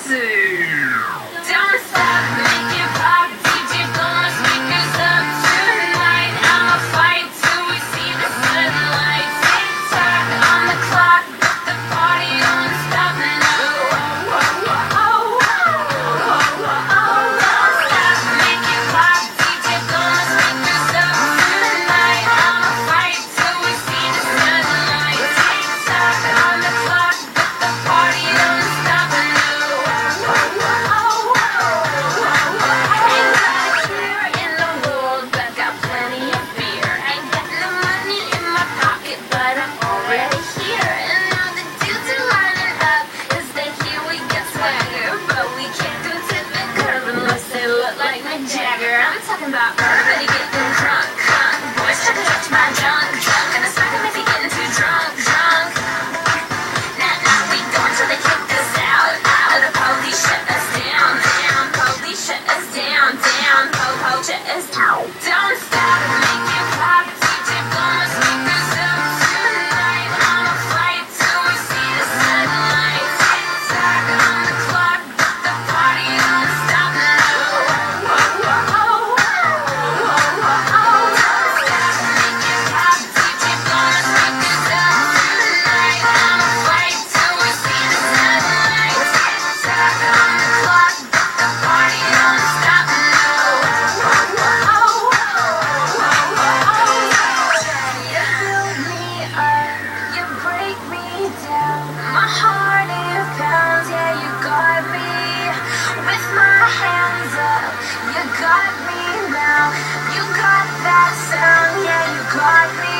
Don't stop, make it pop, DJ blow my speakers up tonight. I'ma fight till we see the sunlight. Tick tock on the clock, but the party don't stop now. Don't stop, make it pop, DJ blow my speakers up tonight. I'ma fight till we see the sunlight. Tick tock on the clock, but the party don't stop now. I'm talking about everybody getting drunk, boys try to touch my junk, gonna smack him if he getting too drunk. Nah, we going till they kick us out. The police shut us down. Police shut us down. Po shut us down. Don't stop, make it pop, DJ blow my speakers up tonight. I'ma fight till we see the sunlight. Tick tock on the clock, but the party don't stop now. You got me now, you got that sound, yeah, you got me.